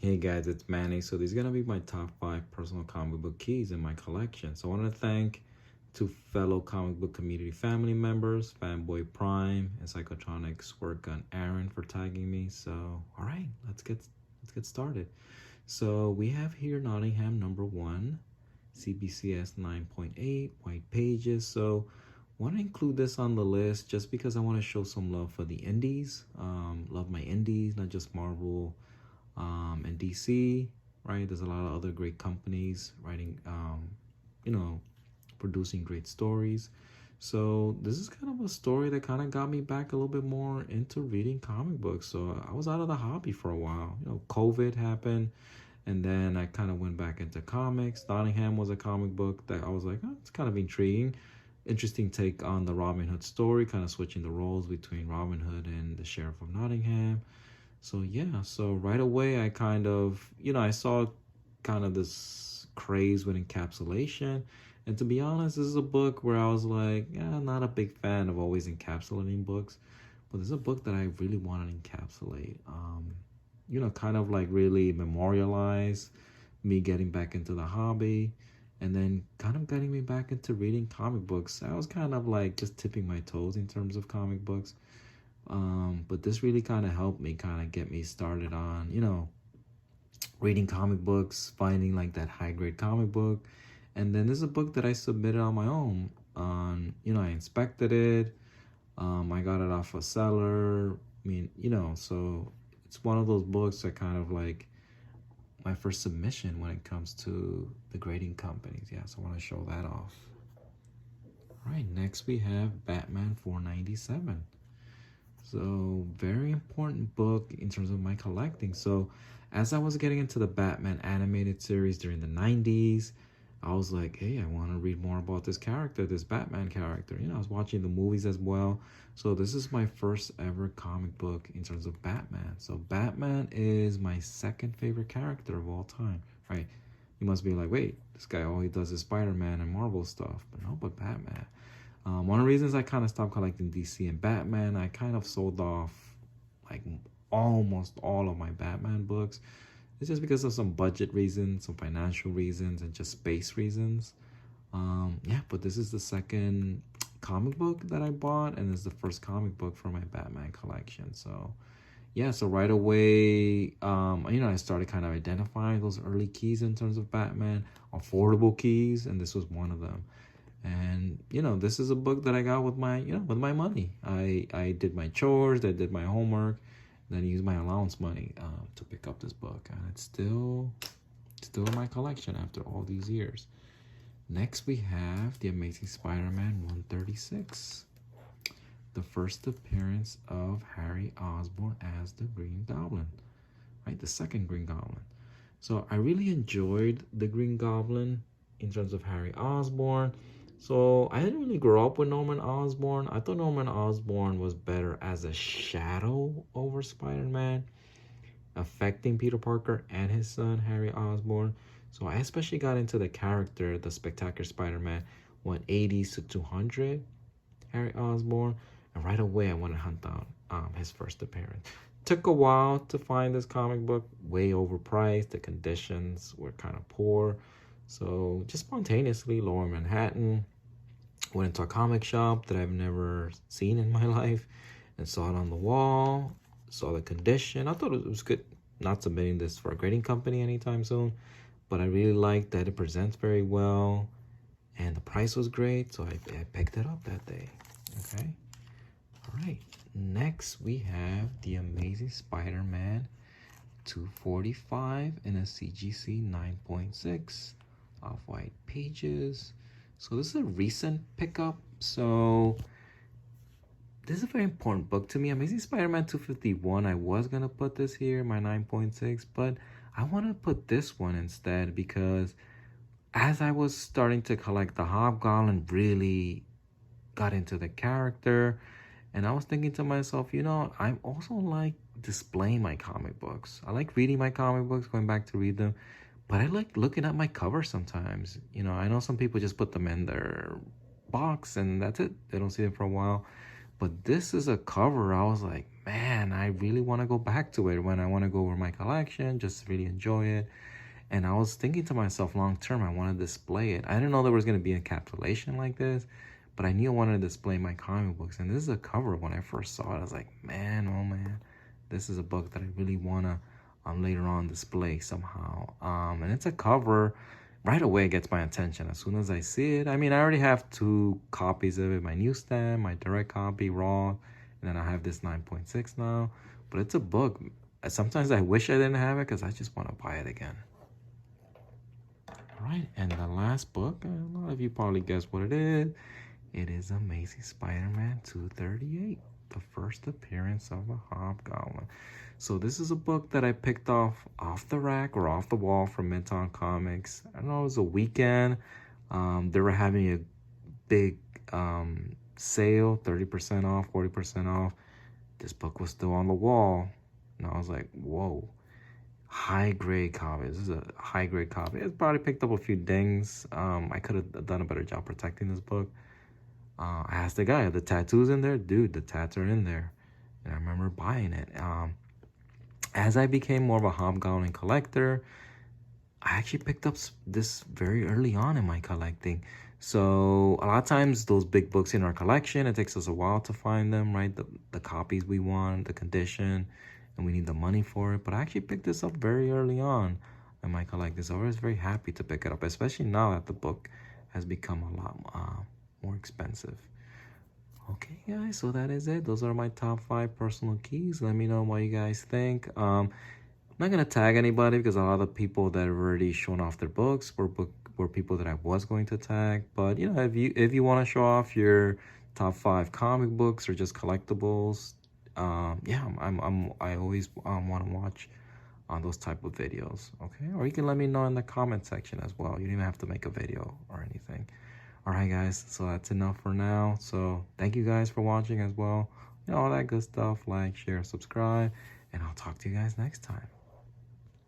Hey guys, it's Manny. So these are gonna be my top five personal comic book keys in my collection. So I want to thank two fellow comic book community family members, Fanboy Prime and Psychotronics Work on Aaron for tagging me. So all right, let's get started. So we have here Nottingham number one, CBCS 9.8, white pages. So want to include this on the list just because I want to show some love for the indies. Love my indies, not just Marvel and DC, right? There's a lot of other great companies writing, you know, producing great stories. So this is kind of a story that kind of got me back a little bit more into reading comic books. So I was out of the hobby for a while. COVID happened, and then I kind of went back into comics. Nottingham was a comic book that I was like, oh, it's kind of intriguing. Interesting take on the Robin Hood story, kind of switching the roles between Robin Hood and the Sheriff of Nottingham. So yeah, so right away I kind of, I saw kind of this craze with encapsulation. And to be honest, this is a book where I was like, yeah, not a big fan of always encapsulating books, but this is a book that I really want to encapsulate. Kind of like really memorialize me getting back into the hobby and then kind of getting me back into reading comic books. I was kind of like just tipping my toes in terms of comic books. But this really kind of helped me kind of get me started on, reading comic books, finding like that high grade comic book. And then this is a book that I submitted on my own. I inspected it. I got it off a seller. So it's one of those books that kind of like my first submission when it comes to the grading companies. Yeah, so I want to show that off. All right, next we have Batman 497. So very important book in terms of my collecting. So as I was getting into the Batman animated series during the 90s, I was like, hey, I want to read more about this character, this Batman character. I was watching the movies as well. So this is my first ever comic book in terms of Batman. So Batman is my second favorite character of all time, right? You must be like, wait, this guy all he does is Spider-Man and Marvel stuff. But no, but Batman. One of the reasons I kind of stopped collecting DC and Batman, I kind of sold off like almost all of my Batman books. It's just because of some budget reasons, some financial reasons, and just space reasons. Yeah, but this is the second comic book that I bought, and it's the first comic book for my Batman collection. So, yeah, so right away, I started kind of identifying those early keys in terms of Batman, affordable keys, and this was one of them. And this is a book that I got with my money. I did my chores, I did my homework, then used my allowance money to pick up this book, and it's still in my collection after all these years. Next we have The Amazing Spider-Man 136, the first appearance of Harry Osborn as the Green Goblin, right? The second Green Goblin. So I really enjoyed the Green Goblin in terms of Harry Osborn. So I didn't really grow up with Norman Osborn. I thought Norman Osborn was better as a shadow over Spider-Man, affecting Peter Parker and his son Harry Osborn. So I especially got into the character, the Spectacular Spider-Man, 180s to 200, Harry Osborn, and right away I went to hunt down his first appearance. Took a while to find this comic book, way overpriced. The conditions were kind of poor. So just spontaneously, Lower Manhattan, went into a comic shop that I've never seen in my life and saw it on the wall, saw the condition. I thought it was good. Not submitting this for a grading company anytime soon, but I really liked that it presents very well and the price was great, so I picked it up that day. Okay. All right. Next, we have The Amazing Spider-Man 245 in a CGC 9.6 off-white pages. So this is a recent pickup. So this is a very important book to me. Amazing Spider-Man 251. I was going to put this here, my 9.6, but I want to put this one instead because as I was starting to collect the Hobgoblin, really got into the character. And I was thinking to myself, I also like displaying my comic books. I like reading my comic books, going back to read them. But I like looking at my cover sometimes. I know some people just put them in their box and that's it. They don't see them for a while. But this is a cover. I was like, man, I really want to go back to it when I want to go over my collection, just really enjoy it. And I was thinking to myself, long term, I want to display it. I didn't know there was going to be an encapsulation like this, but I knew I wanted to display my comic books. And this is a cover. When I first saw it, I was like, man, oh man, this is a book that I really want to later on display somehow. And it's a cover. Right away, it gets my attention as soon as I see it. I mean, I already have 2 copies of it, my newsstand, my direct copy, raw, and then I have this 9.6 now. But it's a book. Sometimes I wish I didn't have it because I just want to buy it again. All right, and the last book, a lot of you probably guessed what it is. It is Amazing Spider-Man 238, the first appearance of a Hobgoblin. So this is a book that I picked off the rack or off the wall from Midtown Comics. I don't know, it was a weekend. They were having a big sale, 30% off, 40% off. This book was still on the wall. And I was like, whoa, high-grade copy. This is a high-grade copy. It's probably picked up a few dings. I could have done a better job protecting this book. I asked the guy, are the tattoos in there? Dude, the tats are in there. And I remember buying it. As I became more of a Hobgoblin collector, I actually picked up this very early on in my collecting. So a lot of times those big books in our collection, it takes us a while to find them, right? The copies we want, the condition, and we need the money for it. But I actually picked this up very early on in my collecting. So I was very happy to pick it up, especially now that the book has become a lot more expensive. Okay, guys, so that is it. Those are my top 5 personal keys. Let me know what you guys think. I'm not gonna tag anybody because a lot of the people that have already shown off their books were people that I was going to tag. But you know, if you want to show off your top 5 comic books or just collectibles, yeah, I always want to watch on those type of videos. Okay, or you can let me know in the comment section as well. You don't even have to make a video or anything. All right, guys, so that's enough for now. So thank you guys for watching as well. You know, all that good stuff. Like, share, subscribe, and I'll talk to you guys next time.